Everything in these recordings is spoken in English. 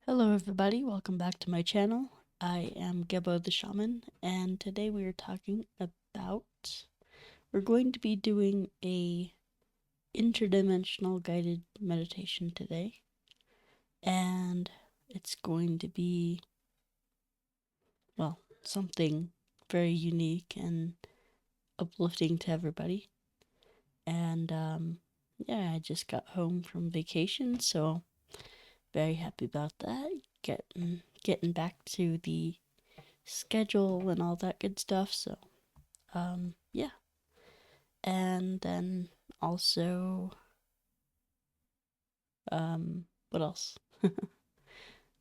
Hello everybody, welcome back to my channel. I am Gebo the Shaman, and today we are talking about, we're going to be doing a interdimensional guided meditation today, and it's going to be, well, something very unique and uplifting to everybody. And yeah, I just got home from vacation, so very happy about that. Getting back to the schedule and all that good stuff. So, yeah. And then also, what else?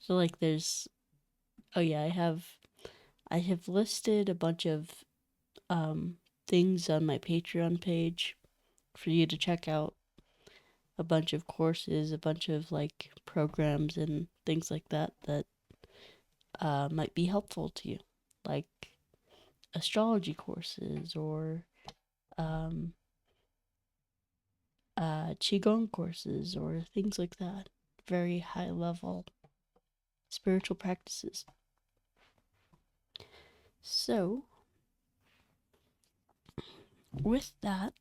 So like oh yeah, I have listed a bunch of, things on my Patreon page for you to check out. A bunch of courses, a bunch of like programs and things like that might be helpful to you, like astrology courses or um, qigong courses or things like that. Very high level spiritual practices. So, with that,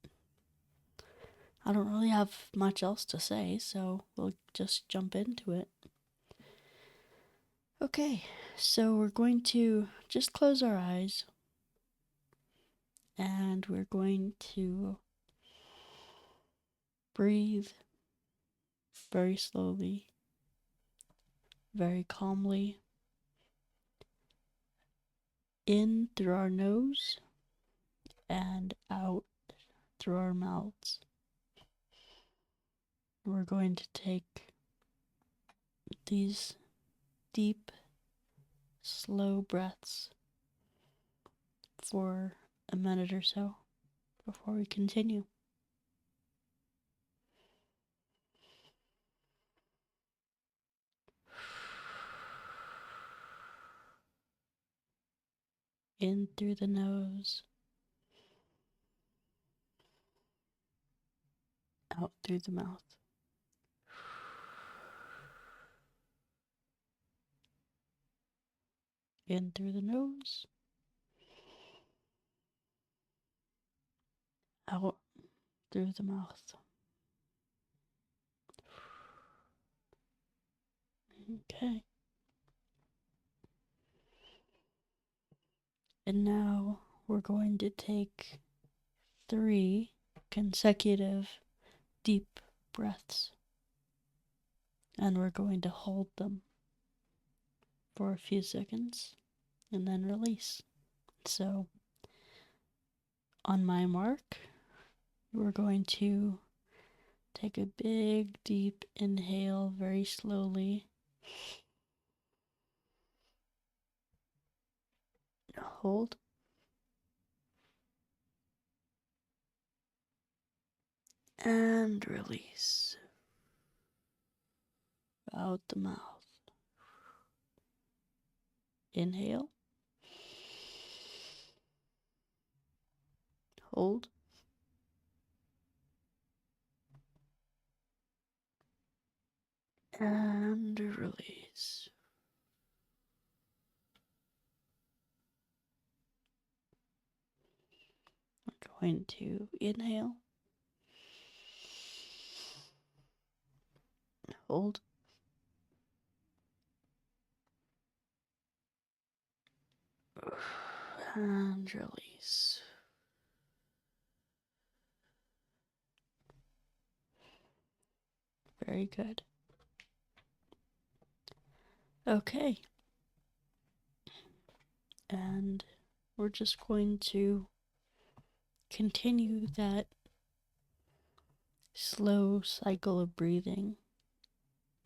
I don't really have much else to say, so we'll just jump into it. Okay, so we're going to just close our eyes and we're going to breathe very slowly, very calmly, in through our nose and out through our mouths. We're going to take these deep, slow breaths for a minute or so before we continue. In through the nose, out through the mouth. In through the nose, out through the mouth. Okay. And now we're going to take 3 consecutive deep breaths. And we're going to hold them for a few seconds and then release. So, on my mark, we're going to take a big, deep inhale very slowly. Hold. And release. Out the mouth. Inhale. Hold. And release. We're going to inhale. Hold. And release. Very good. Okay. And we're just going to continue that slow cycle of breathing.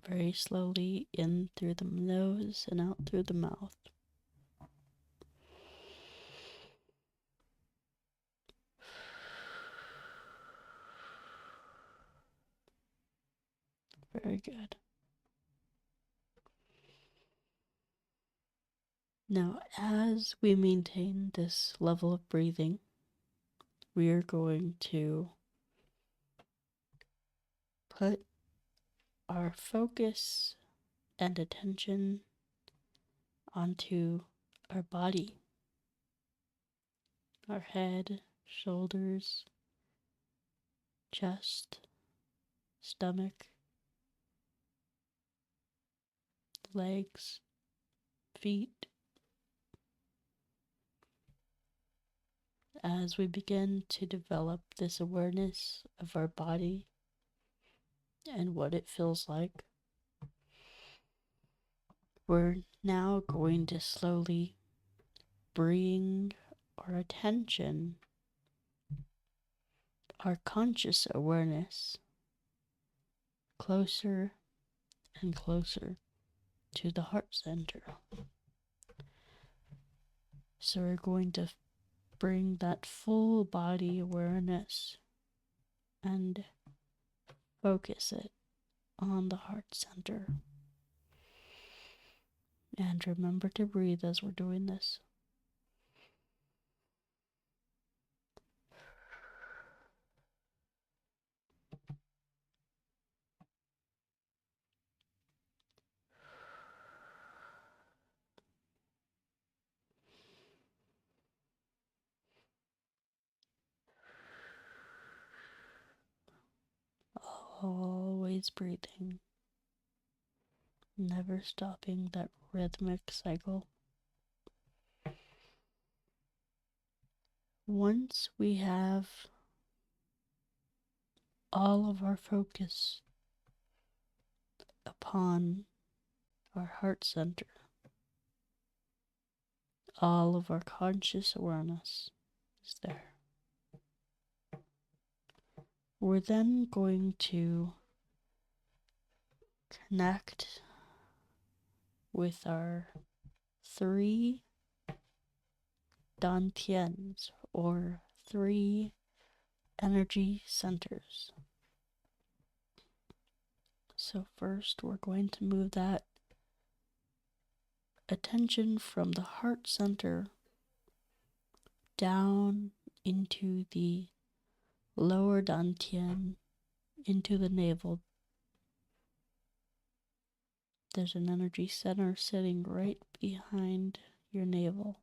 Very slowly in through the nose and out through the mouth. Very good. Now, as we maintain this level of breathing, we are going to put our focus and attention onto our body, our head, shoulders, chest, stomach, legs, feet, as we begin to develop this awareness of our body and what it feels like. We're now going to slowly bring our attention, our conscious awareness, closer and closer to the heart center. So we're going to bring that full body awareness and focus it on the heart center. And remember to breathe as we're doing this. Always breathing, never stopping that rhythmic cycle. Once we have all of our focus upon our heart center, all of our conscious awareness is there. We're then going to connect with our 3 dantians, or 3 energy centers. So first we're going to move that attention from the heart center down into the lower dantian, into the navel. There's an energy center sitting right behind your navel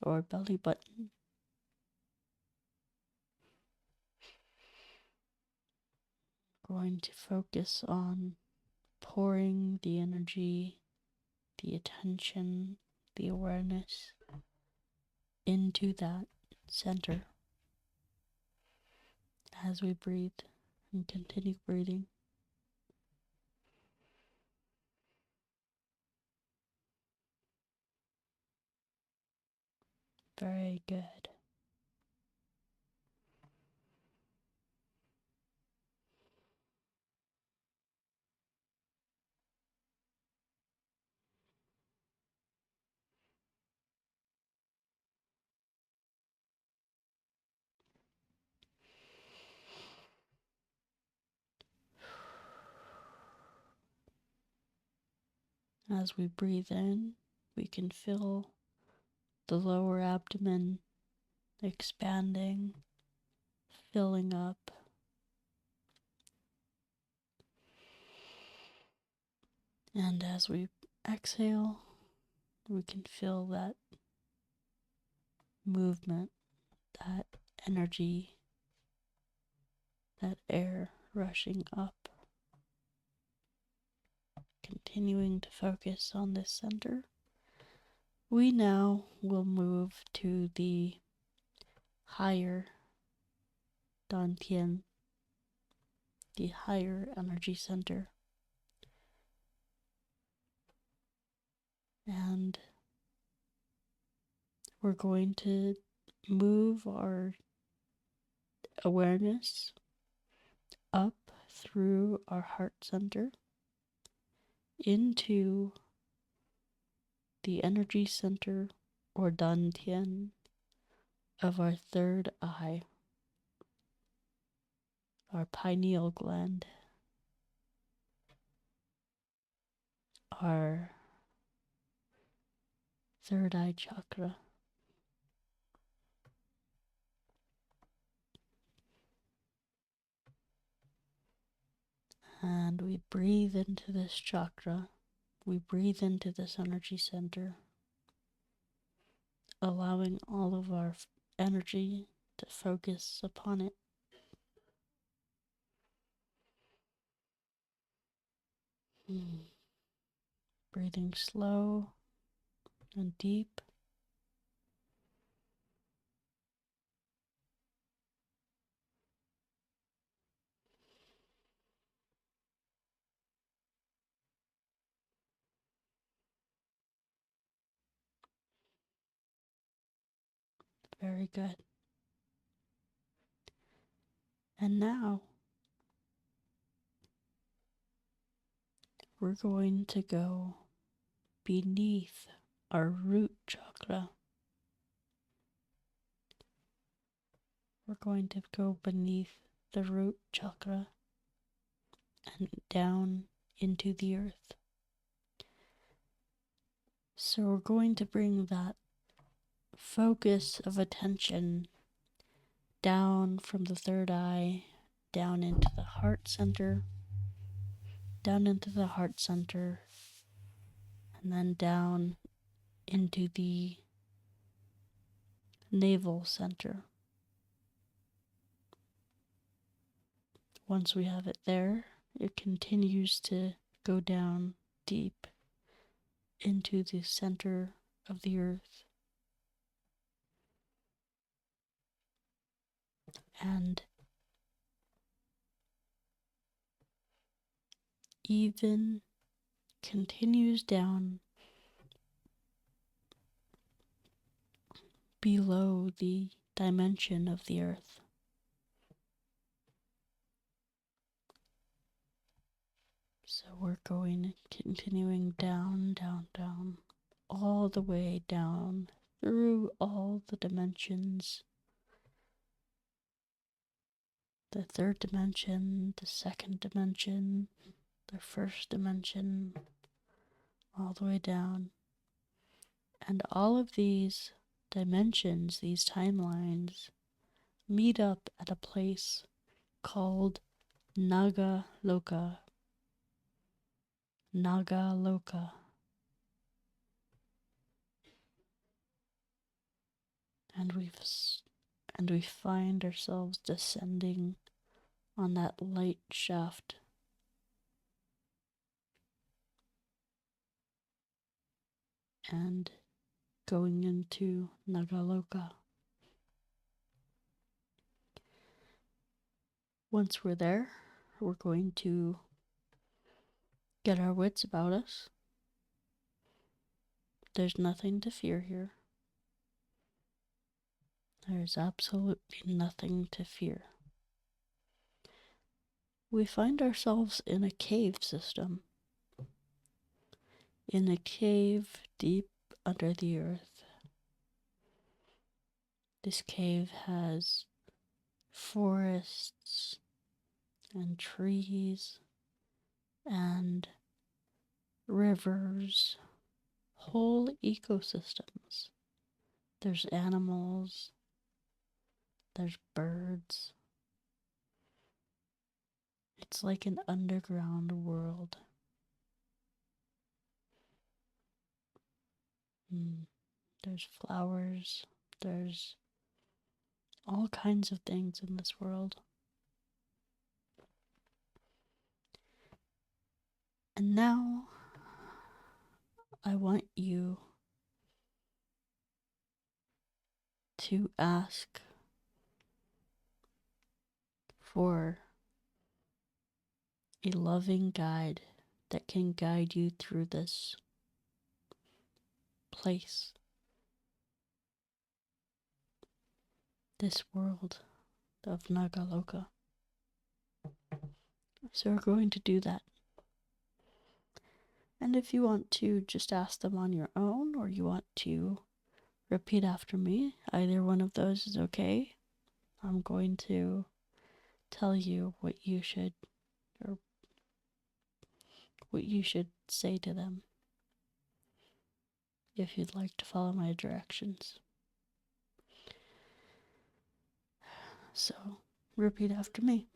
or belly button. Going to focus on pouring the energy, the attention, the awareness into that center as we breathe and continue breathing. Very good. As we breathe in, we can feel the lower abdomen expanding, filling up. And as we exhale, we can feel that movement, that energy, that air rushing up. Continuing to focus on this center, we now will move to the higher dantian, the higher energy center. And we're going to move our awareness up through our heart center into the energy center or dantian of our third eye, our pineal gland, our third eye chakra. And we breathe into this chakra. We breathe into this energy center, allowing all of our energy to focus upon it. Breathing slow and deep. Very good. And now we're going to go beneath our root chakra. We're going to go beneath the root chakra and down into the earth. So we're going to bring that focus of attention down from the third eye, down into the heart center, and then down into the navel center. Once we have it there, it continues to go down deep into the center of the earth. And even continues down below the dimension of the earth. So we're continuing down, all the way down through all the dimensions. The third dimension, the second dimension, the first dimension, all the way down. And all of these dimensions, these timelines, meet up at a place called Naga Loka. Naga Loka. And we find ourselves descending on that light shaft. And going into Nagaloka. Once we're there, we're going to get our wits about us. There's nothing to fear here. There's absolutely nothing to fear. We find ourselves in a cave system. In a cave deep under the earth. This cave has forests and trees and rivers, whole ecosystems. There's animals, there's birds. It's like an underground world. There's flowers, there's all kinds of things in this world. And now, I want you to ask for a loving guide that can guide you through this place, this world of Nagaloka. So we're going to do that. And if you want to just ask them on your own, or you want to repeat after me, either one of those is okay. I'm going to tell you what you should say to them if you'd like to follow my directions. So, repeat after me.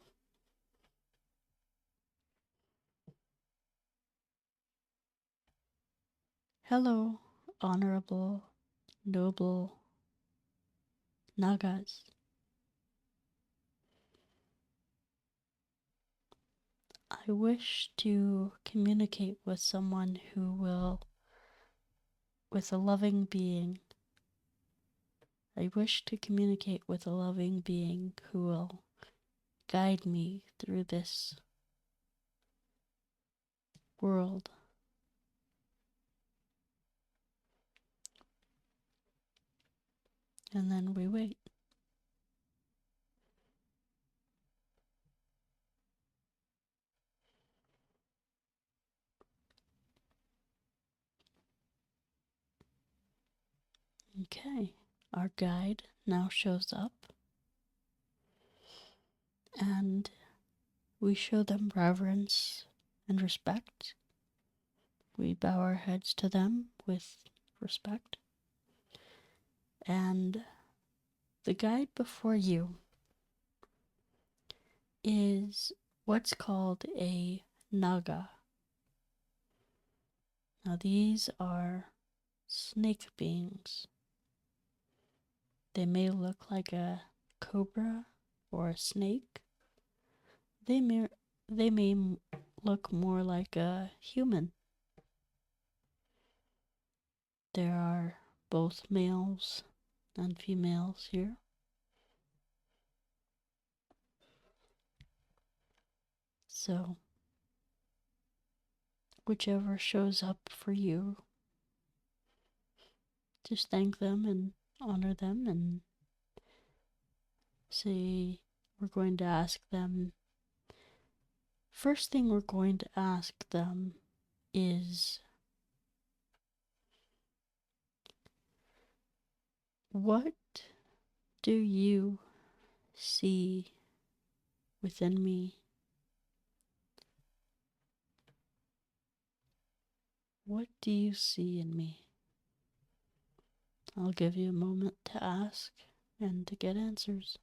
Hello, honorable, noble Nagas. I wish to communicate with someone with a loving being. I wish to communicate with a loving being who will guide me through this world. And then we wait. Okay, our guide now shows up, and we show them reverence and respect. We bow our heads to them with respect. And the guide before you is what's called a Naga. Now, these are snake beings. They may look like a cobra or a snake. They may look more like a human. There are both males and females here. So, whichever shows up for you, just thank them and honor them and say we're going to ask them. First thing we're going to ask them is, what do you see within me? What do you see in me? I'll give you a moment to ask and to get answers.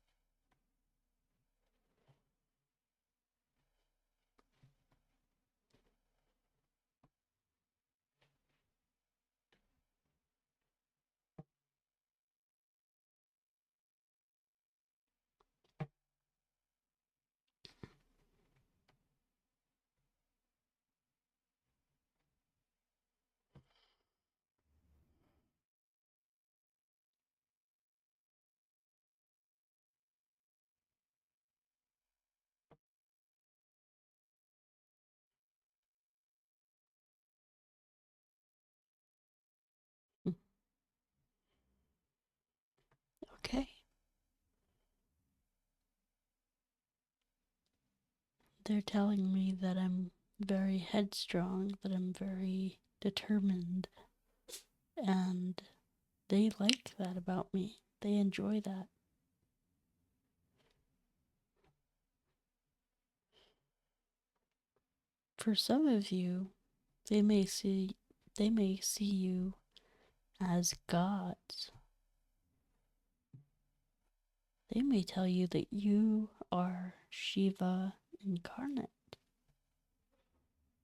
Okay. They're telling me that I'm very headstrong, that I'm very determined, and they like that about me. They enjoy that. For some of you, they may see you as gods. They may tell you that you are Shiva incarnate.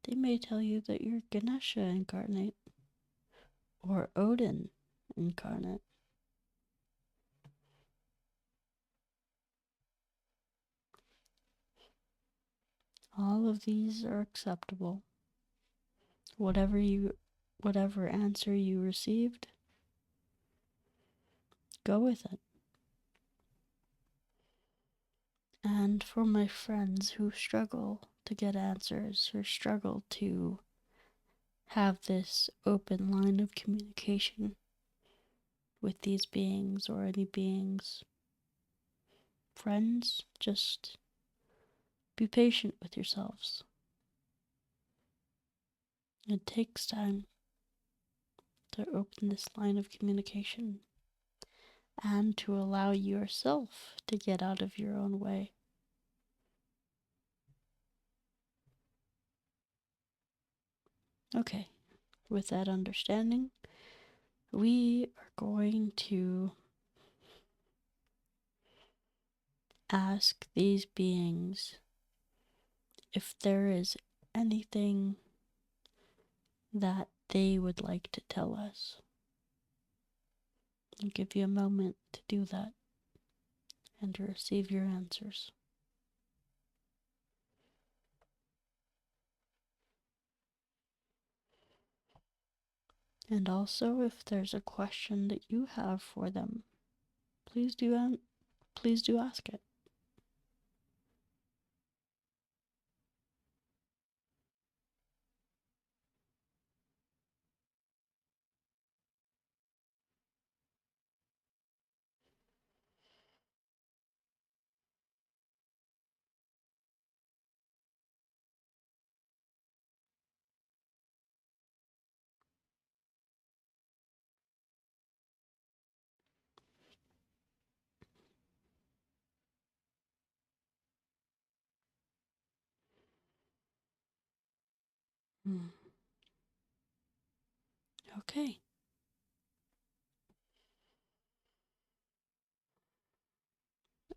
They may tell you that you're Ganesha incarnate or Odin incarnate. All of these are acceptable. Whatever answer you received, go with it. And for my friends who struggle to get answers or struggle to have this open line of communication with these beings or any beings, friends, just be patient with yourselves. It takes time to open this line of communication and to allow yourself to get out of your own way. Okay, with that understanding, we are going to ask these beings if there is anything that they would like to tell us. I'll give you a moment to do that and to receive your answers. And also, if there's a question that you have for them, please do ask it. Okay.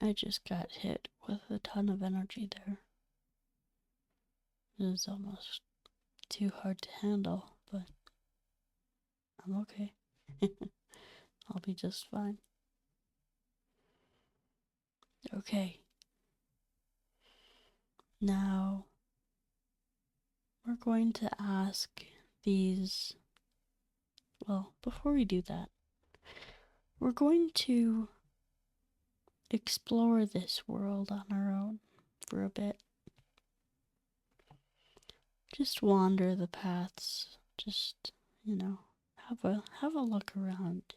I just got hit with a ton of energy there. It was almost too hard to handle, but I'm okay. I'll be just fine. Okay. Now, we're going to ask these. Well, before we do that, we're going to explore this world on our own for a bit. Just wander the paths. Just, have a look around.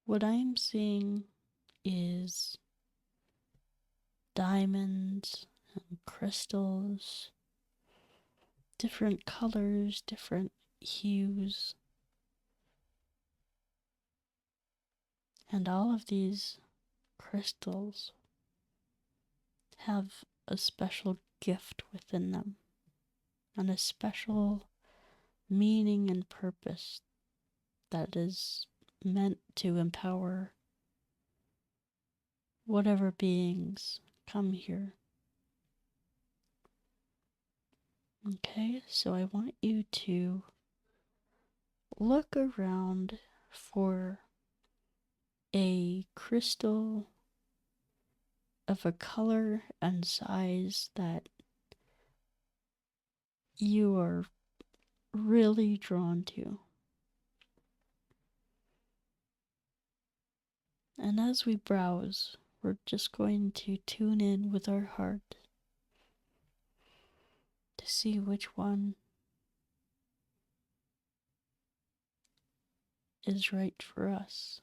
What I'm seeing is diamonds and crystals, different colors, different hues. And all of these crystals have a special gift within them and a special meaning and purpose that is meant to empower whatever beings come here. Okay, so I want you to look around for a crystal of a color and size that you are really drawn to. And as we browse, we're just going to tune in with our heart to see which one is right for us.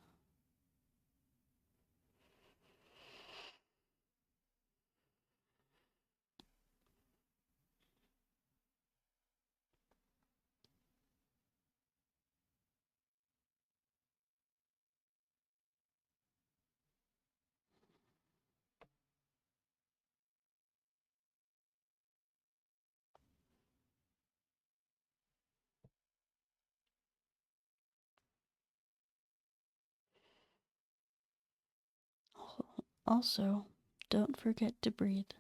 Also, don't forget to breathe.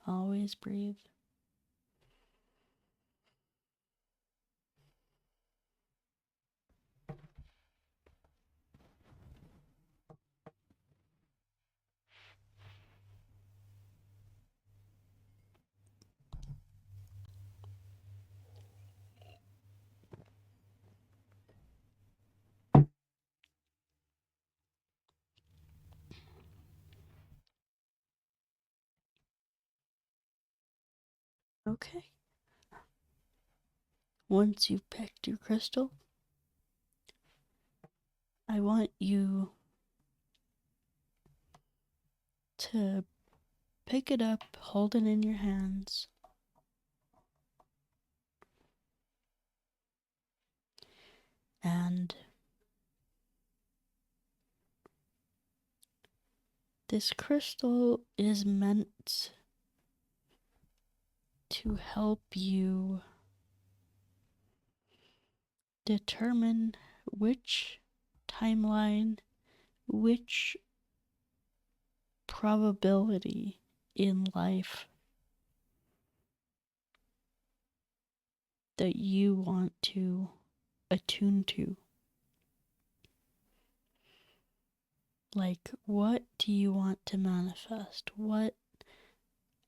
Always breathe. Okay. Once you've picked your crystal, I want you to pick it up, hold it in your hands, and this crystal is meant to help you determine which timeline, which probability in life that you want to attune to? Like, what do you want to manifest? What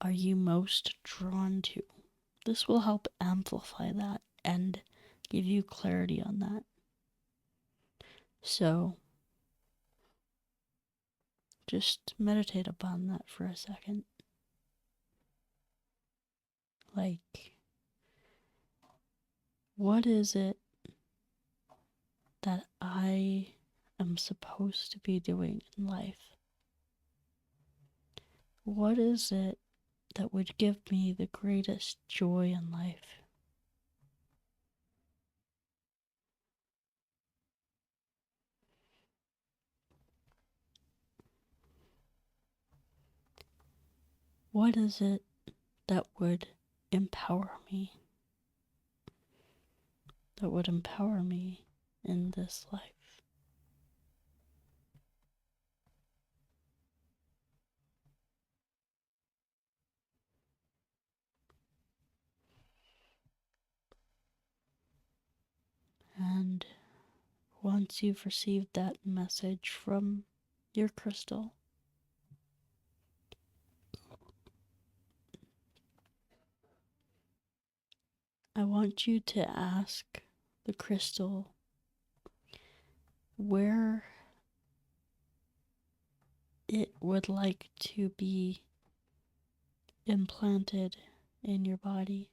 are you most drawn to? This will help amplify that and give you clarity on that. So, just meditate upon that for a second. Like, what is it that I am supposed to be doing in life? What is it that would give me the greatest joy in life? What is it that would empower me? That would empower me in this life? And once you've received that message from your crystal, I want you to ask the crystal where it would like to be implanted in your body.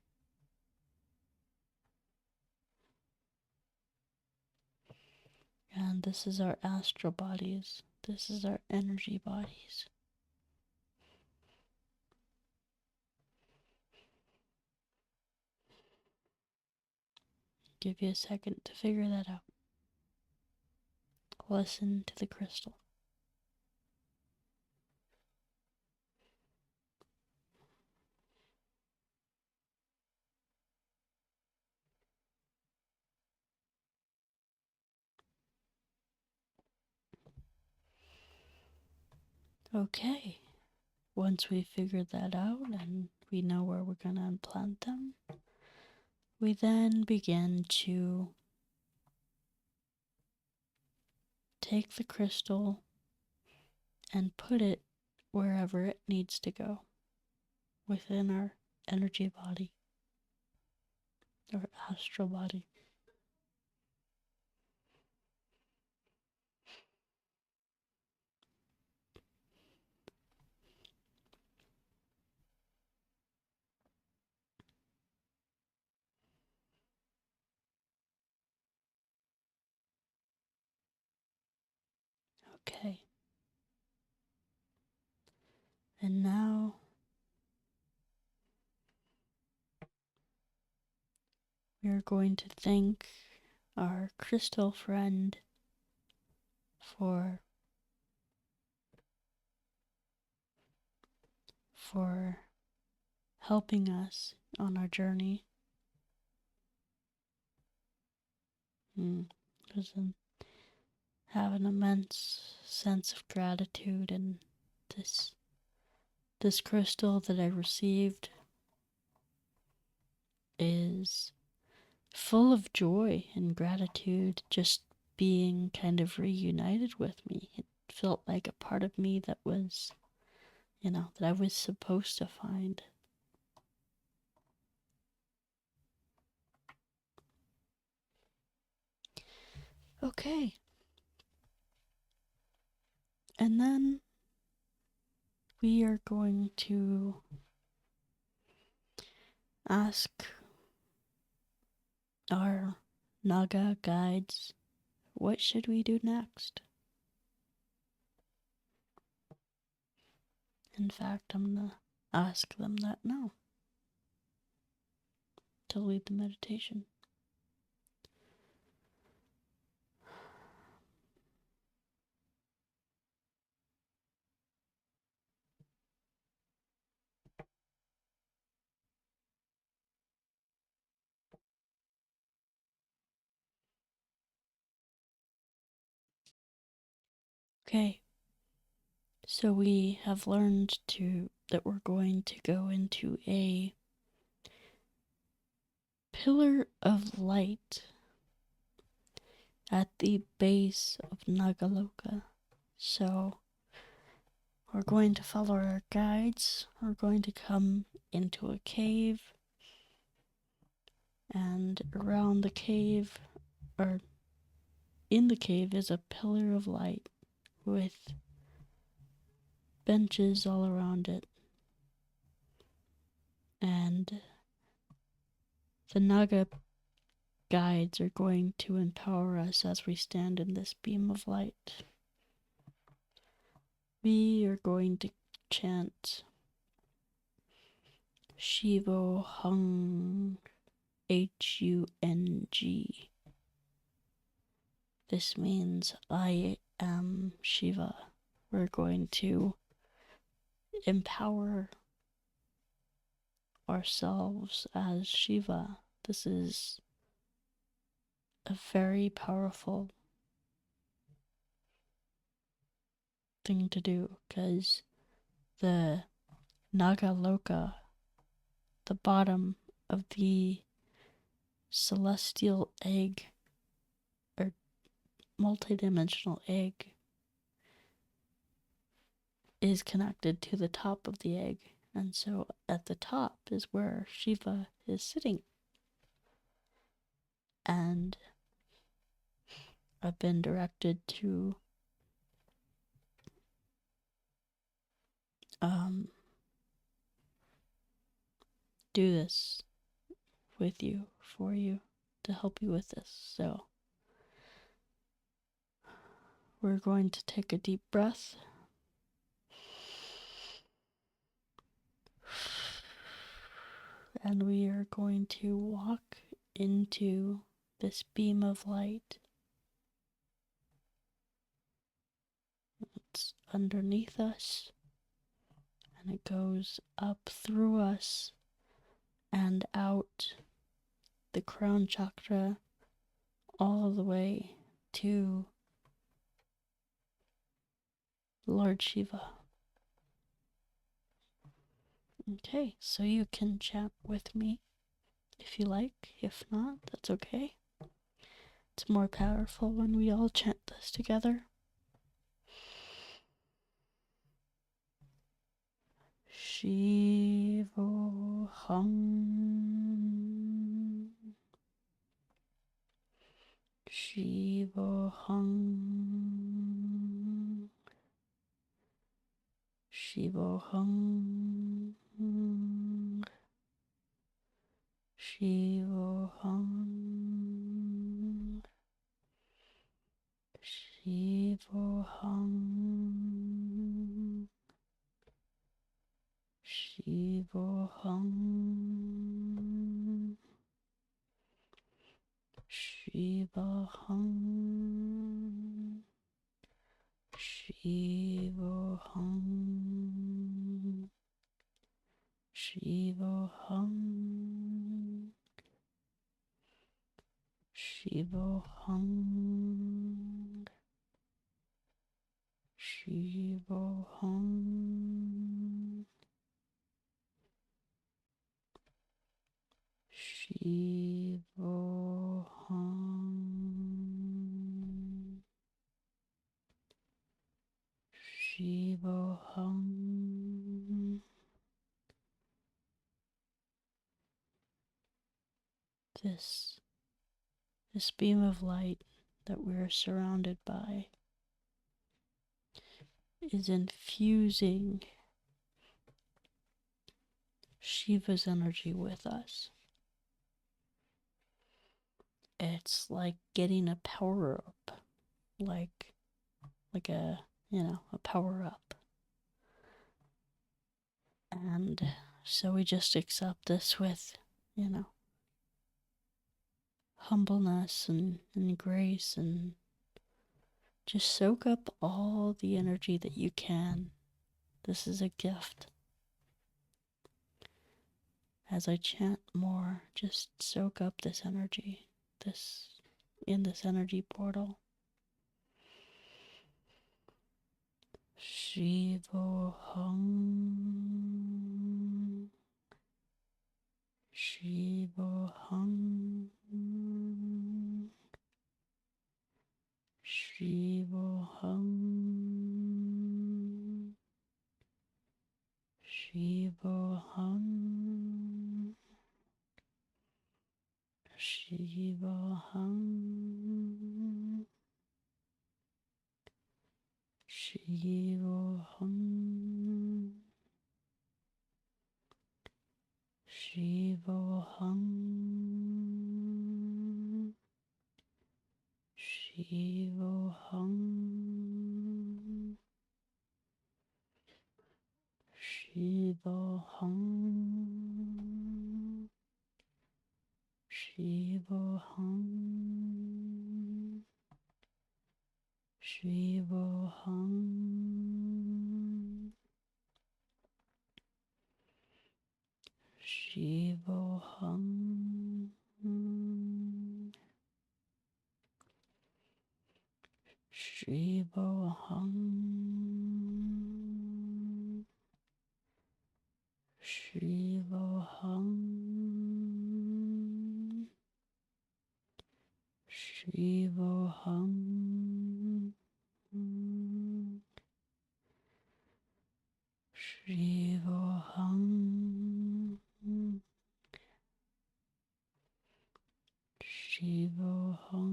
And this is our astral bodies. This is our energy bodies. Give you a second to figure that out. Listen to the crystal. Okay. Once we figured that out and we know where we're going to implant them, we then begin to take the crystal and put it wherever it needs to go within our energy body, our astral body. Okay. And now we're going to thank our crystal friend for helping us on our journey. Have an immense sense of gratitude, and this crystal that I received is full of joy and gratitude, just being kind of reunited with me. It felt like a part of me that was, that I was supposed to find. Okay. And then we are going to ask our Naga guides, what should we do next? In fact, I'm going to ask them that now to lead the meditation. Okay, so we have learned that we're going to go into a pillar of light at the base of Nagaloka. So we're going to follow our guides. We're going to come into a cave, and around the cave, or in the cave, is a pillar of light with benches all around it. And the Naga guides are going to empower us as we stand in this beam of light. We are going to chant Shivo Hung, H-U-N-G. This means I am Shiva. We're going to empower ourselves as Shiva. This is a very powerful thing to do, because the Nagaloka, the bottom of the celestial egg, or multidimensional egg, is connected to the top of the egg, and so at the top is where Shiva is sitting. And I've been directed to do this with you, for you, to help you with this. So we're going to take a deep breath. And we are going to walk into this beam of light. It's underneath us, and it goes up through us and out the crown chakra all the way to Lord Shiva. Okay, so you can chant with me if you like. If not, that's okay. It's more powerful when we all chant this together. Shivo Hung, Shivo Hung, Shivo Hung, Shivo Hung, Shivo Hung, Shivo Hung, Shiva Hung, Shivo Hung, Shivo Hung, Shivo Hung, Shivo Hung, Shivo Hung, Shivo Hung. This beam of light that we're surrounded by is infusing Shiva's energy with us. It's like getting a power up, like a power up. And so we just accept this with, humbleness and grace, and just soak up all the energy that you can. This is a gift. As I chant more, just soak up this energy, in this energy portal. Shivo Hung, Shivoham, Shivoham, Shivoham, Shivoham, Shivoham, Shivoham, Shivoham, Shivoham, Shivoham, Shivoham, Shivoham, Shivoham, Shivoham, Shivoham, Shivoham, Shivoham.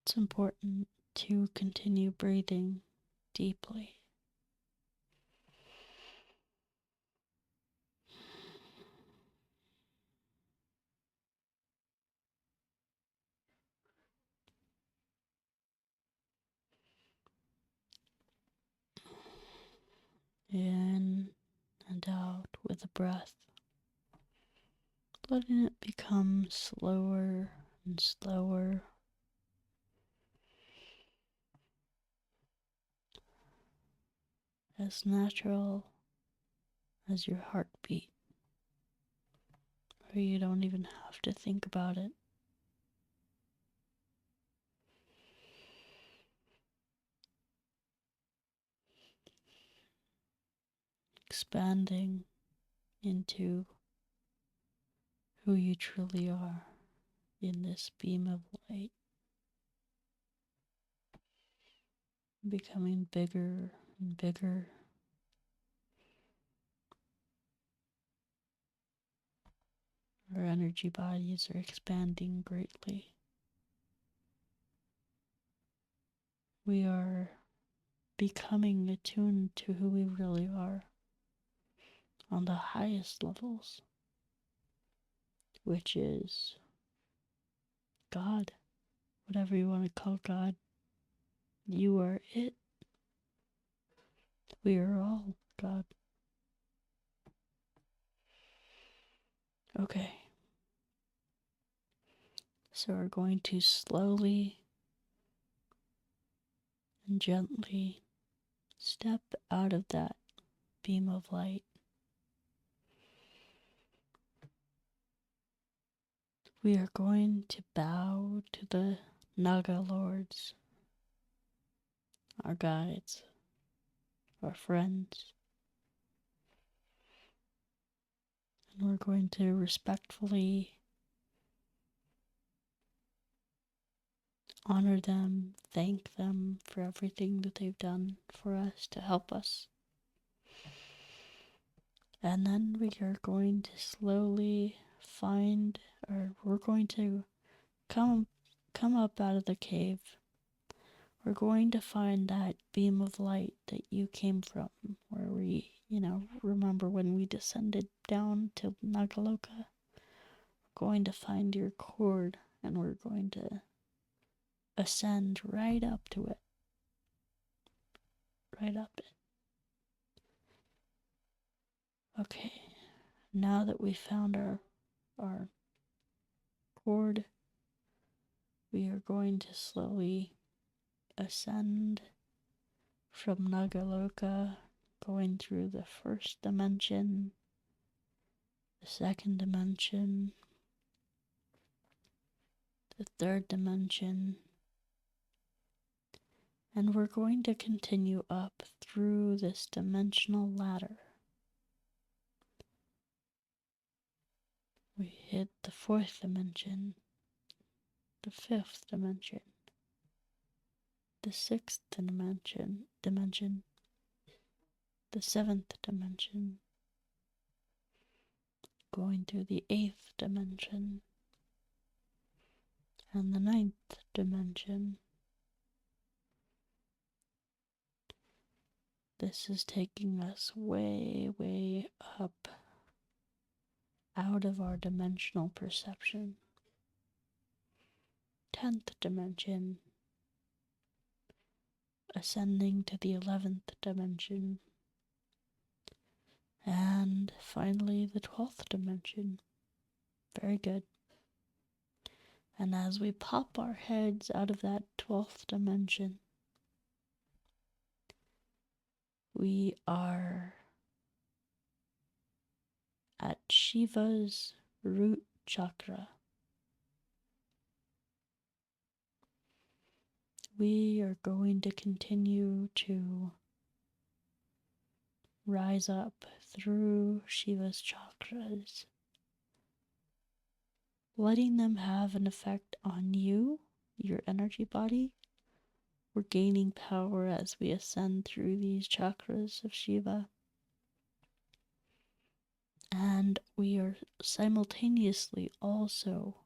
It's important to continue breathing deeply. In and out with the breath, letting it become slower and slower. As natural as your heartbeat, or you don't even have to think about it. Expanding into who you truly are in this beam of light, becoming bigger and bigger. Our energy bodies are expanding greatly. We are becoming attuned to who we really are on the highest levels, which is God, whatever you want to call God. You are it. We are all God. Okay. So we're going to slowly and gently step out of that beam of light. We are going to bow to the Naga Lords, our guides, our friends, and we're going to respectfully honor them, thank them for everything that they've done for us to help us. And then we are going to slowly we're going to come up out of the cave. We're going to find that beam of light that you came from, where we, remember when we descended down to Nagaloka. We're going to find your cord, and we're going to ascend right up to it. Right up it. Okay, now that we found our cord, we are going to slowly ascend from Nagaloka, going through the first dimension, the second dimension, the third dimension, And we're going to continue up through this dimensional ladder. We hit the 4th dimension, the 5th dimension, the 6th dimension, the 7th dimension, going through the 8th dimension, and the 9th dimension. This is taking us way, way up out of our dimensional perception. 10th dimension, ascending to the 11th dimension, and finally the 12th dimension. Very good. And as we pop our heads out of that 12th dimension, we are at Shiva's root chakra. We are going to continue to rise up through Shiva's chakras, letting them have an effect on you, your energy body. We're gaining power as we ascend through these chakras of Shiva. And we are simultaneously also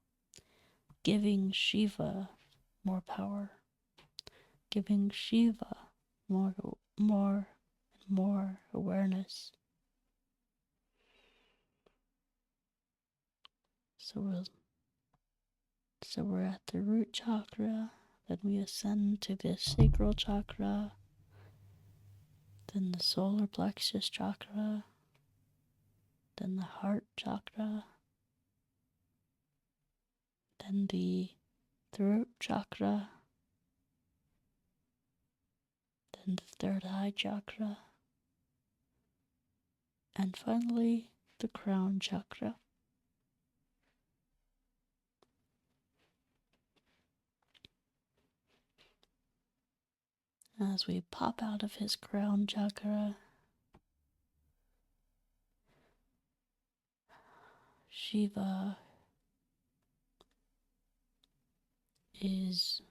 giving Shiva more power, giving Shiva more and more awareness. So we're at the root chakra, then we ascend to the sacral chakra, then the solar plexus chakra, then the heart chakra, then the throat chakra, then the third eye chakra, and finally the crown chakra. As we pop out of his crown chakra, Shiva is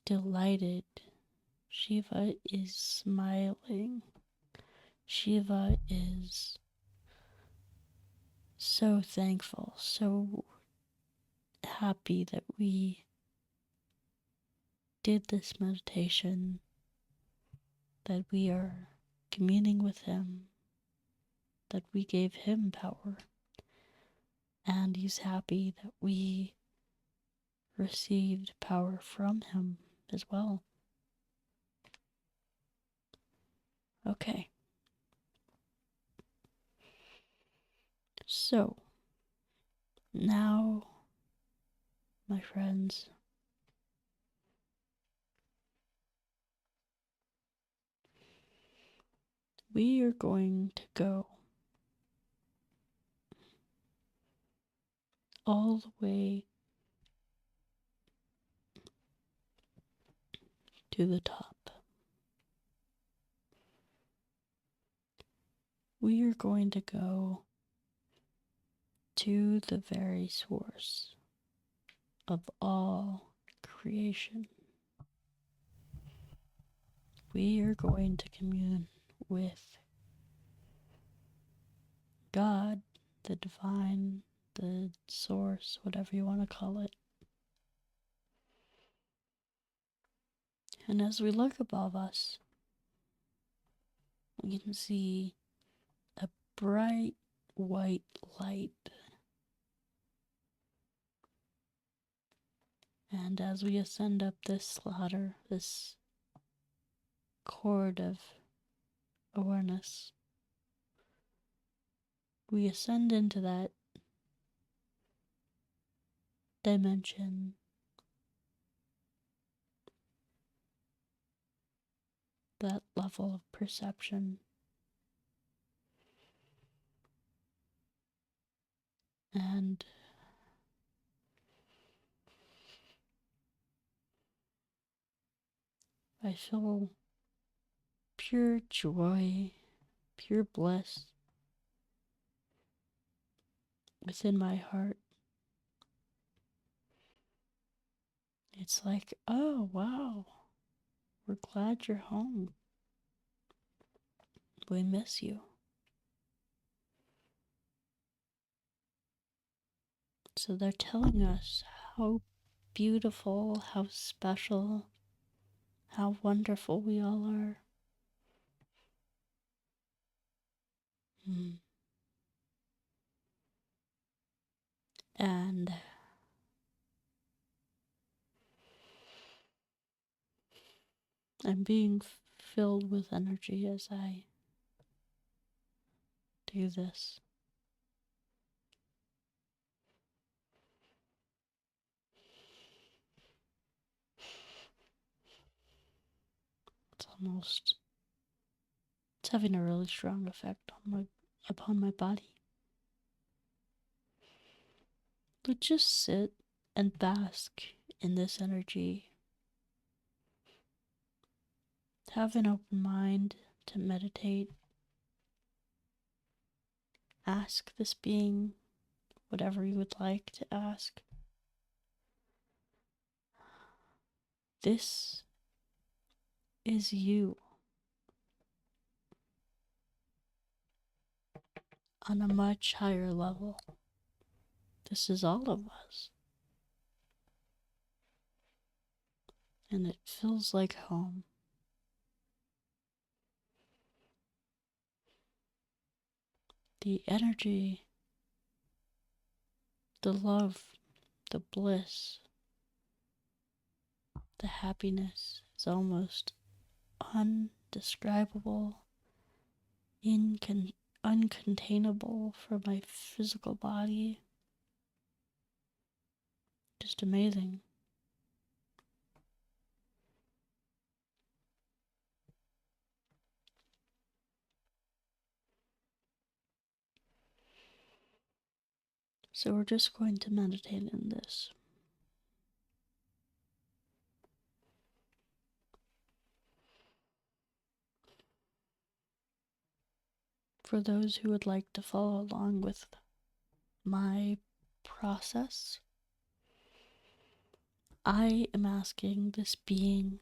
delighted. Shiva is smiling. Shiva is so thankful, so happy that we did this meditation, that we are communing with him, that we gave him power, and he's happy that we received power from him as well. Okay. So, now, my friends, we are going to go all the way to the top. We are going to go to the very source of all creation. We are going to commune with God, the divine, the source, whatever you want to call it. And as we look above us, we can see a bright white light. And as we ascend up this ladder, this cord of awareness, we ascend into that dimension, that level of perception. And I feel pure joy, pure bliss within my heart. It's like, oh wow, we're glad you're home. We miss you. So they're telling us how beautiful, how special, how wonderful we all are. And I'm being filled with energy as I do this. It's having a really strong effect upon my body. But just sit and bask in this energy. Have an open mind to meditate. Ask this being whatever you would like to ask. This is you on a much higher level. This is all of us. And it feels like home. The energy, the love, the bliss, the happiness is almost undescribable, uncontainable for my physical body. Just amazing. So we're just going to meditate in this. For those who would like to follow along with my process, I am asking this being,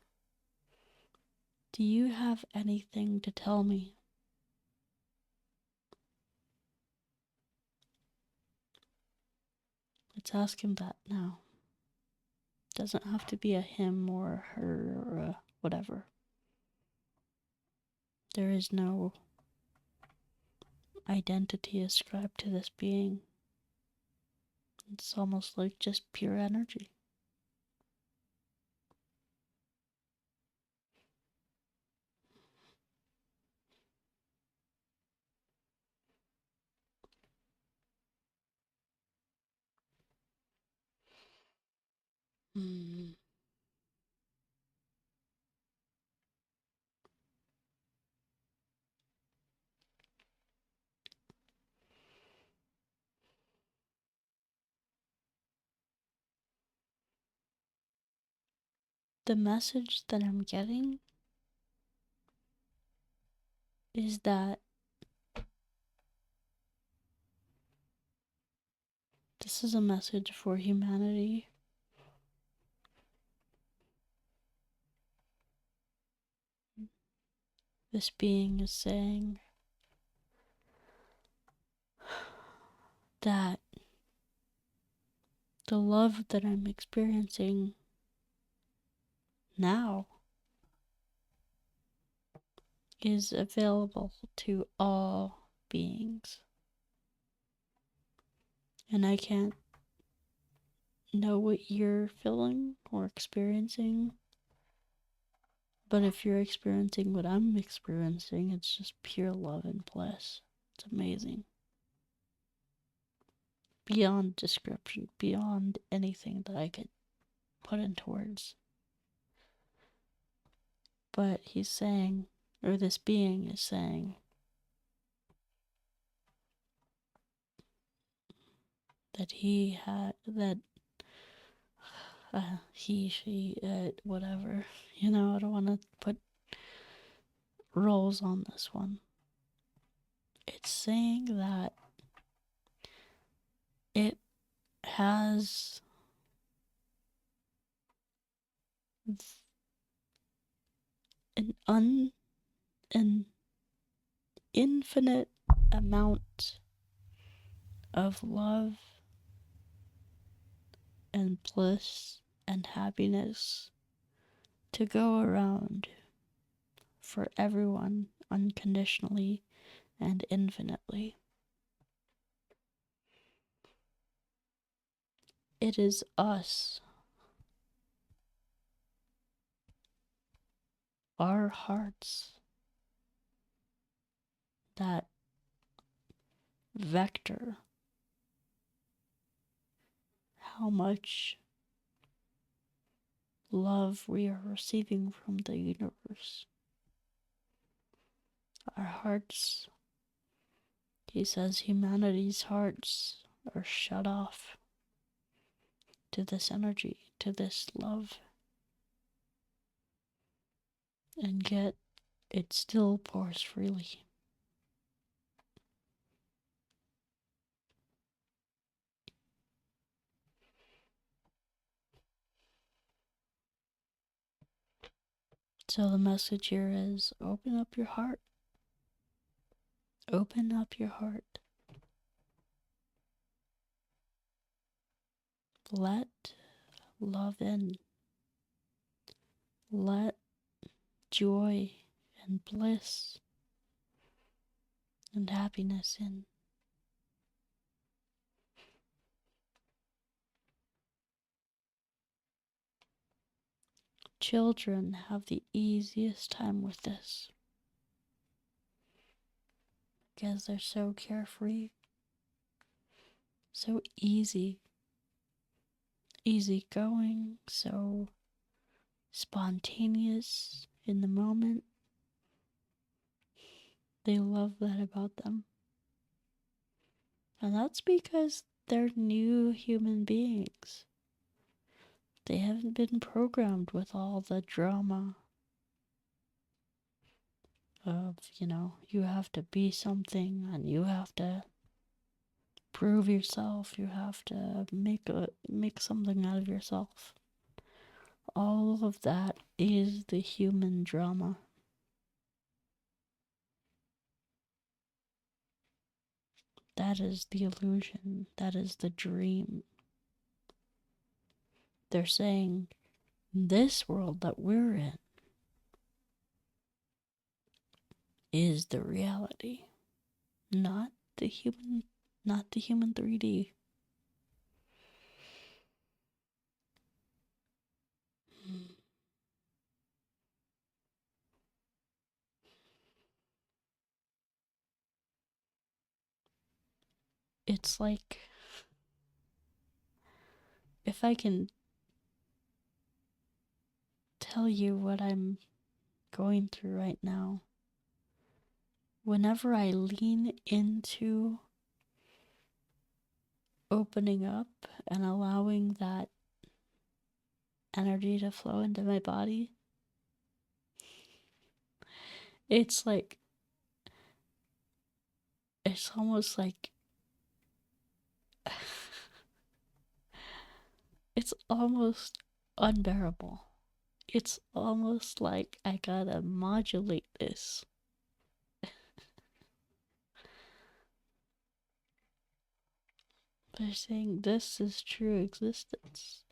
do you have anything to tell me? Let's ask him that now. Doesn't have to be a him or a her or a whatever. There is no identity ascribed to this being. It's almost like just pure energy. The message that I'm getting is that this is a message for humanity. This being is saying that the love that I'm experiencing now is available to all beings. And I can't know what you're feeling or experiencing, but if you're experiencing what I'm experiencing, it's just pure love and bliss. It's amazing. Beyond description, beyond anything that I could put into words. But he's saying, or this being is saying, that he, she, it, whatever. You know, I don't want to put roles on this one. It's saying that it has an infinite amount of love and bliss and happiness to go around for everyone unconditionally and infinitely. It is us, our hearts, that vector how much love we are receiving from the universe. Our hearts, he says, humanity's hearts are shut off to this energy, to this love. And yet, it still pours freely. So the message here is, open up your heart. Open up your heart. Let love in. Let joy and bliss and happiness in. Children have the easiest time with this because they're so carefree, so easygoing, so spontaneous in the moment. They love that about them. And that's because they're new human beings. They haven't been programmed with all the drama of, you have to be something and you have to prove yourself, you have to make something out of yourself. All of that is the human drama. That is the illusion. That is the dream. They're saying this world that we're in is the reality, not the human 3D. It's like, if I can tell you what I'm going through right now, whenever I lean into opening up and allowing that energy to flow into my body, it's like, it's almost like, it's almost unbearable. It's almost like I gotta modulate this. They're saying this is true existence.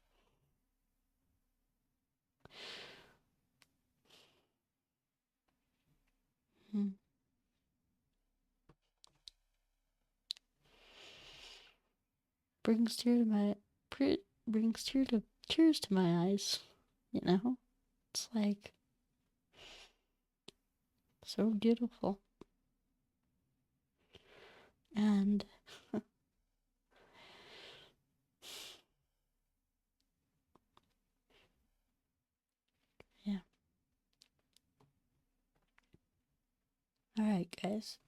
Brings tears to my eyes. It's like so beautiful. And yeah. Alright, guys.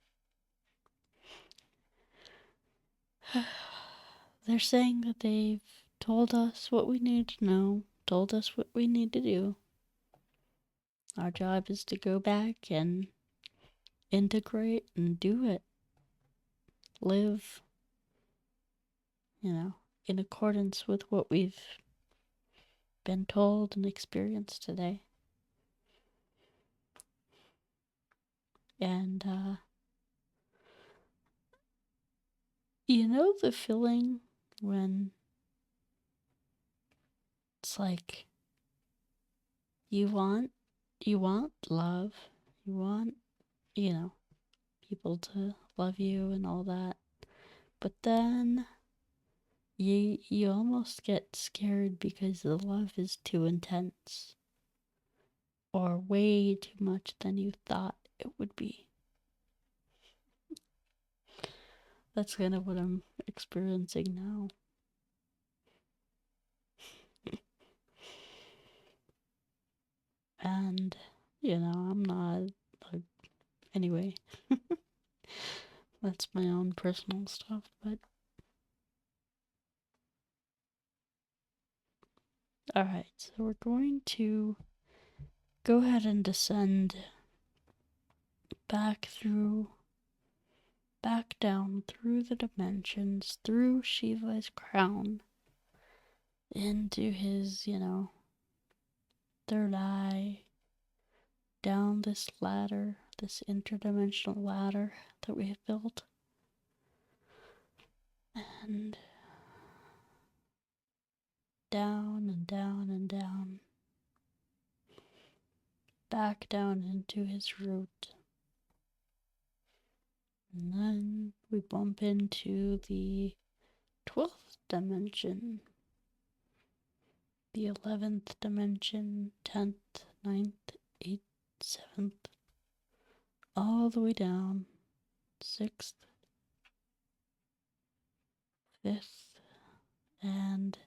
They're saying that they've told us what we need to know, told us what we need to do. Our job is to go back and integrate and do it. Live, in accordance with what we've been told and experienced today. And, the feeling when it's like you want love, you want, people to love you and all that, but then you almost get scared because the love is too intense or way too much than you thought it would be. That's kind of what I'm experiencing now. And, I'm not, anyway, that's my own personal stuff, but alright, so we're going to go ahead and descend back down through the dimensions, through Shiva's crown, into his, third eye, down this ladder, this interdimensional ladder that we have built, and down and down and down, back down into his root. And then we bump into the 12th dimension, the 11th dimension, 10th, 9th, 8th, 7th, all the way down, 6th, 5th, and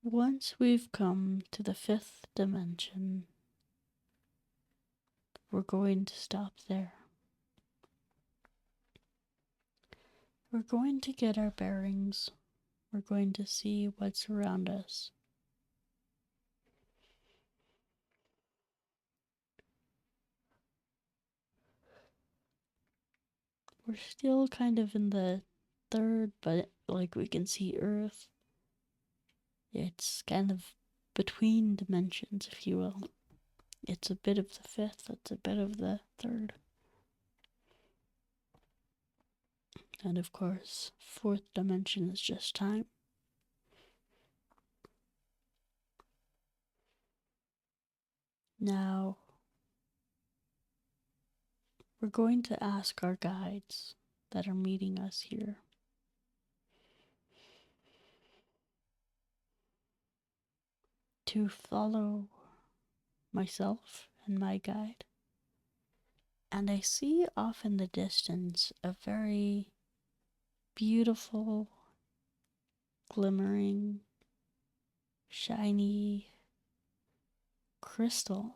once we've come to the 5th dimension, we're going to stop there. We're going to get our bearings. We're going to see what's around us. We're still kind of in the 3rd, but we can see Earth. It's kind of between dimensions, if you will. It's a bit of the 5th, it's a bit of the 3rd. And of course, 4th dimension is just time. Now, we're going to ask our guides that are meeting us here to follow myself and my guide. And I see off in the distance a very beautiful, glimmering, shiny crystal.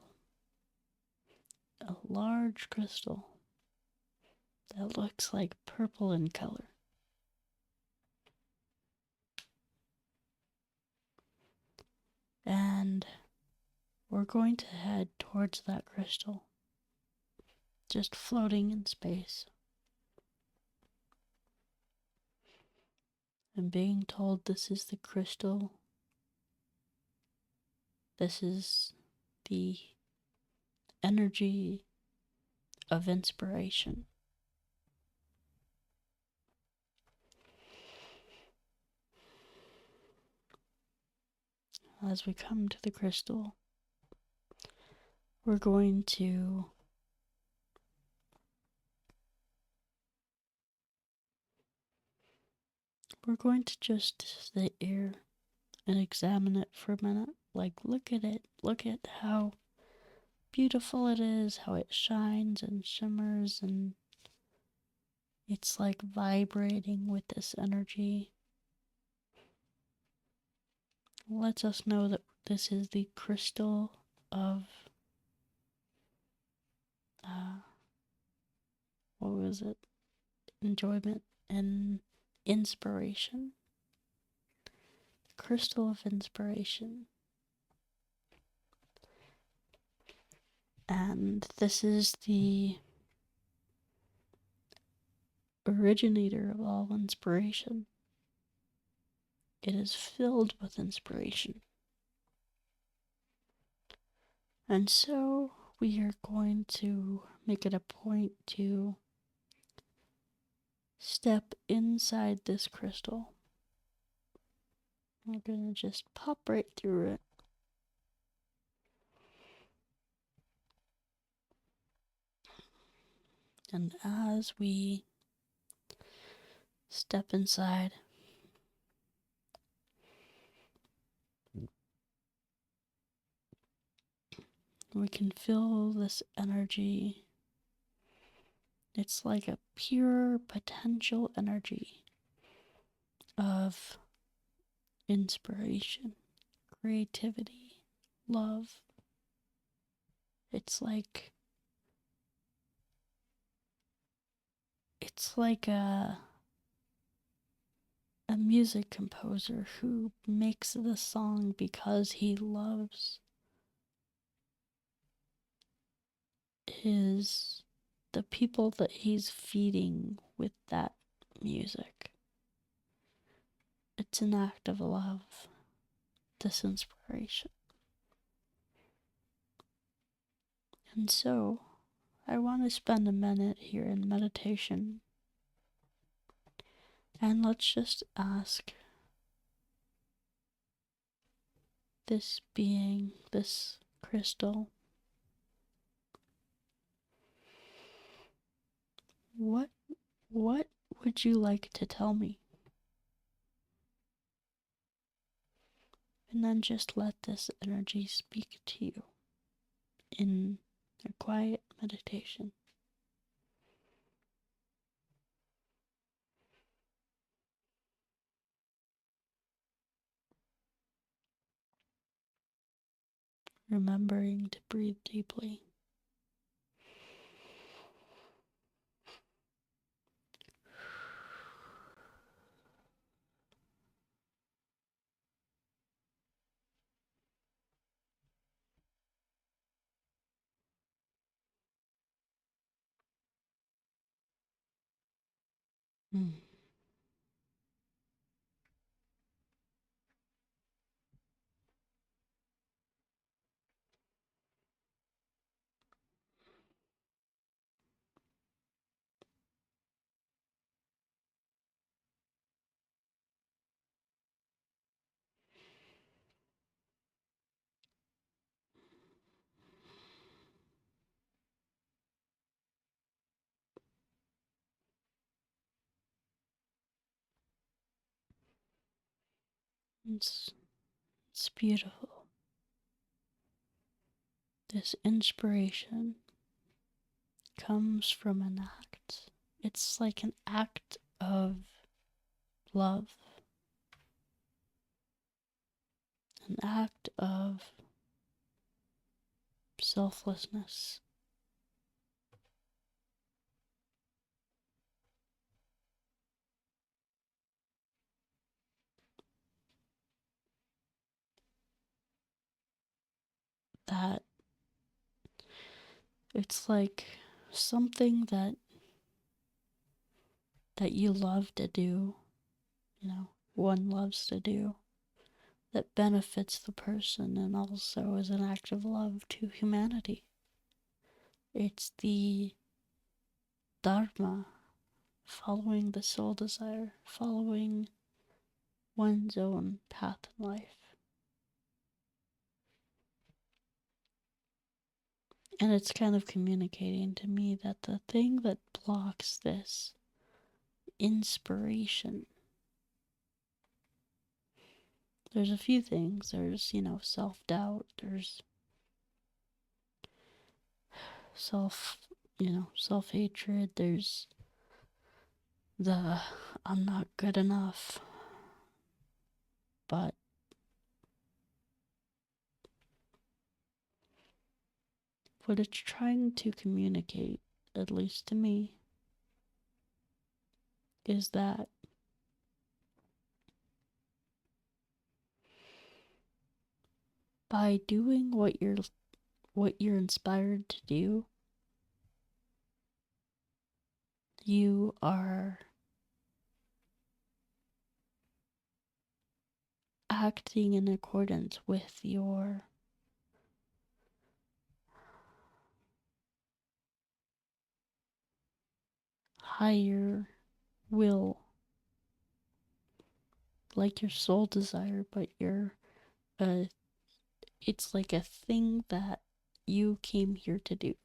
A large crystal that looks like purple in color. And we're going to head towards that crystal, just floating in space. And being told this is the crystal, this is the energy of inspiration. As we come to the crystal, we're going to just sit here and examine it for a minute. Look at it. Look at how beautiful it is, how it shines and shimmers, and it's vibrating with this energy. It lets us know that this is the crystal of enjoyment and inspiration. Crystal of inspiration. And this is the originator of all inspiration. It is filled with inspiration. And so we are going to make it a point to step inside this crystal. We're going to just pop right through it. And as we step inside, we can feel this energy. It's like a pure potential energy of inspiration, creativity, love. It's like a music composer who makes the song because he loves the people that he's feeding with that music. It's an act of love, this inspiration. And so, I want to spend a minute here in meditation, and let's just ask this being, this crystal, what would you like to tell me? And then just let this energy speak to you in a quiet meditation. Remembering to breathe deeply. Mm. It's beautiful. This inspiration comes from an act. It's like an act of love, an act of selflessness. That it's like something that you love to do, one loves to do, that benefits the person and also is an act of love to humanity. It's the Dharma, following the soul desire, following one's own path in life. And it's kind of communicating to me that the thing that blocks this inspiration, there's a few things. There's, self-doubt, there's self-hatred, there's the I'm not good enough. But what it's trying to communicate, at least to me, is that by doing what you're inspired to do, you are acting in accordance with your higher will, like your soul desire, but it's like a thing that you came here to do,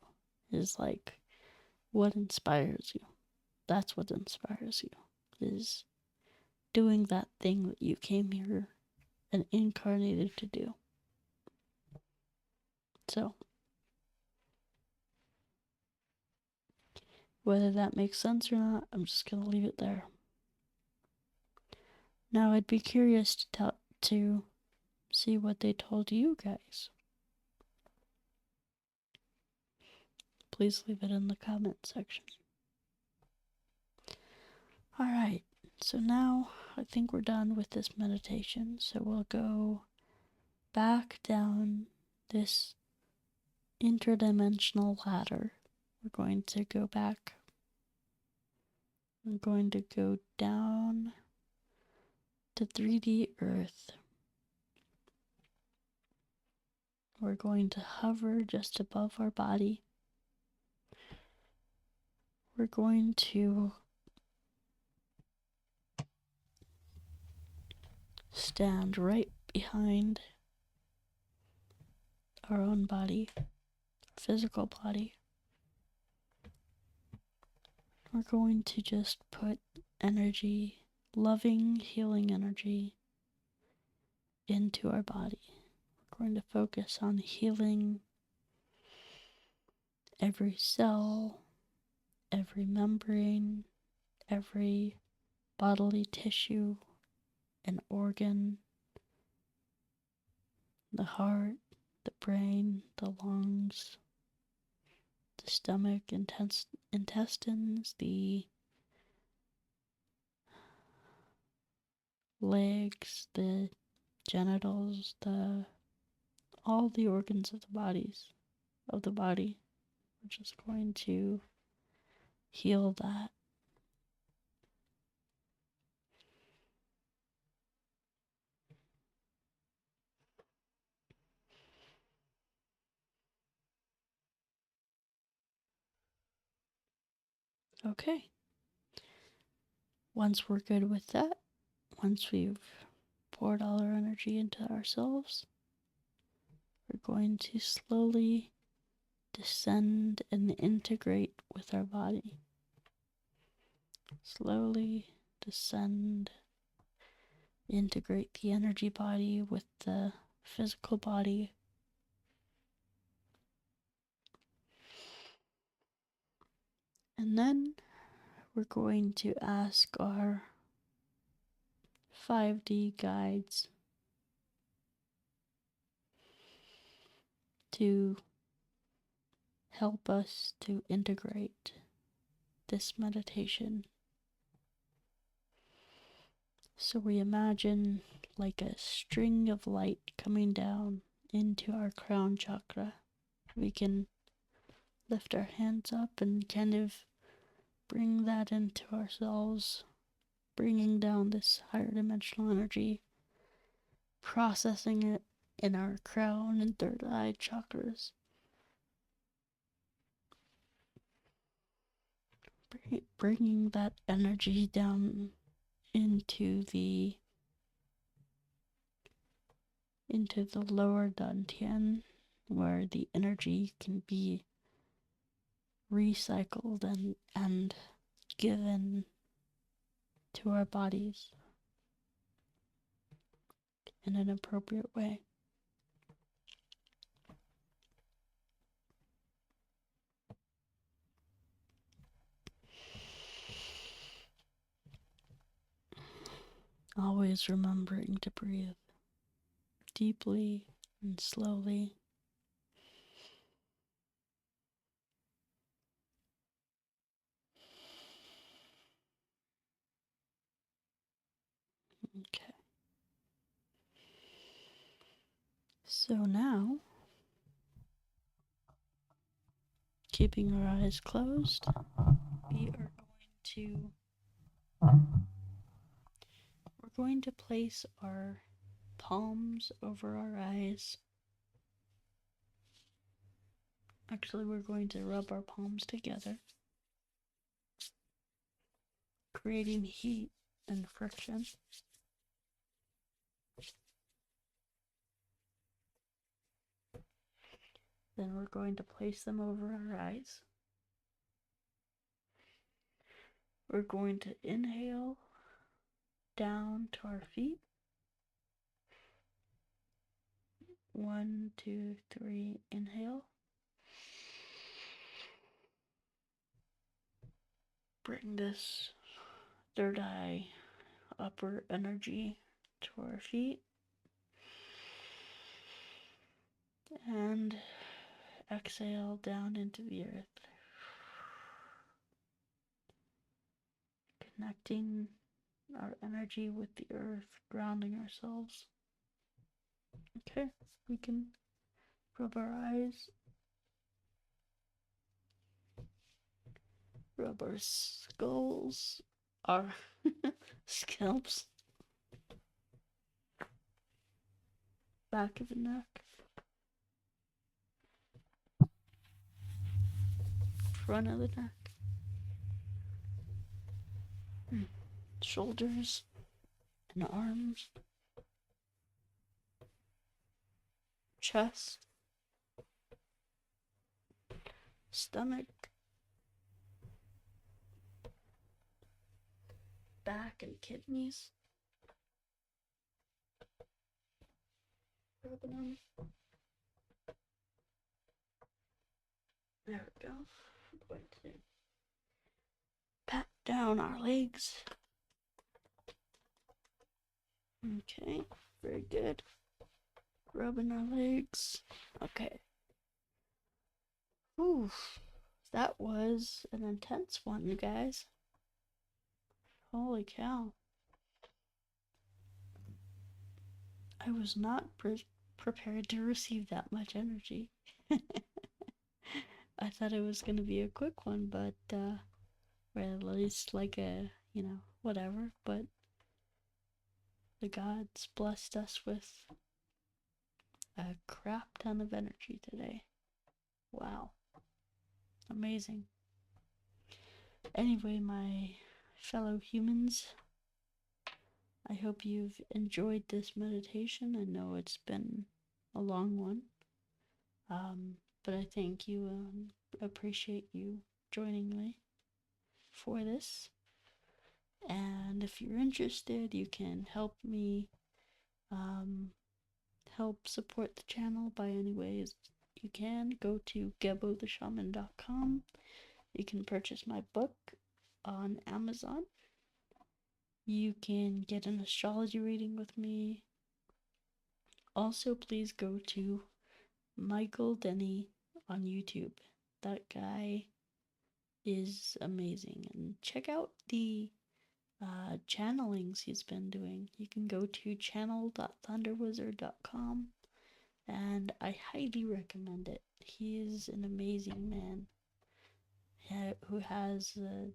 is like what inspires you. That's what inspires you, is doing that thing that you came here and incarnated to do. So, whether that makes sense or not, I'm just gonna leave it there. Now, I'd be curious to see what they told you guys. Please leave it in the comment section. Alright, so now I think we're done with this meditation, so we'll go back down this interdimensional ladder. We're going to go back. I'm going to go down to 3D Earth. We're going to hover just above our body. We're going to stand right behind our own body, our physical body. We're going to just put energy, loving, healing energy into our body. We're going to focus on healing every cell, every membrane, every bodily tissue and organ, the heart, the brain, the lungs, the stomach, intestines, the legs, the genitals, all the organs of the body. We're just going to heal that. Okay. Once we're good with that, once we've poured all our energy into ourselves, we're going to slowly descend and integrate with our body. Slowly descend, integrate the energy body with the physical body. And then we're going to ask our 5D guides to help us to integrate this meditation. So we imagine like a string of light coming down into our crown chakra. We can lift our hands up and kind of bring that into ourselves, bringing down this higher dimensional energy, processing it in our crown and third eye chakras. Bringing that energy down into the lower dantian, where the energy can be recycled and given to our bodies in an appropriate way. Always remembering to breathe deeply and slowly. Okay. So now, keeping our eyes closed, we are going to place our palms over our eyes. Actually, we're going to rub our palms together, creating heat and friction. Then we're going to place them over our eyes. We're going to inhale down to our feet. 1, 2, 3, inhale. Bring this third eye upper energy to our feet. And exhale down into the earth. Connecting our energy with the earth, grounding ourselves. Okay, we can rub our eyes, rub our skulls, our scalps, back of the neck, front of the neck, shoulders and arms, chest, stomach, back and kidneys. Rubbing them. There we go. I'm going to pat down our legs. Okay, very good. Rubbing our legs. Okay. Oof, that was an intense one, you guys. Holy cow. I was not prepared to receive that much energy. I thought it was going to be a quick one, but, or at least like a, whatever, but the gods blessed us with a crap ton of energy today. Wow. Amazing. Anyway, my fellow humans, I hope you've enjoyed this meditation. I know it's been a long one, but I thank you and appreciate you joining me for this. And if you're interested, you can help me help support the channel by any ways you can. Go to gebotheshaman.com. You can purchase my book on Amazon. You can get an astrology reading with me. Also, please go to Michael Denney on YouTube. That guy is amazing. And check out the channelings he's been doing. You can go to channel.thunderwizard.com, and I highly recommend it. He is an amazing man who has an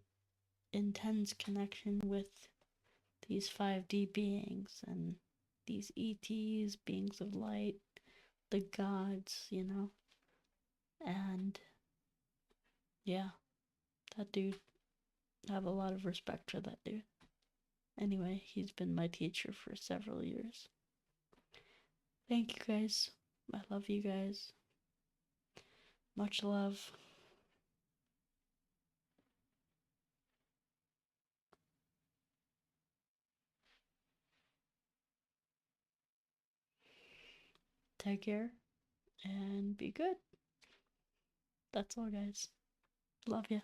intense connection with these 5D beings and these ETs, beings of light, the gods, and yeah, that dude, I have a lot of respect for that dude. Anyway, he's been my teacher for several years. Thank you guys. I love you guys. Much love. Take care and be good. That's all, guys. Love ya.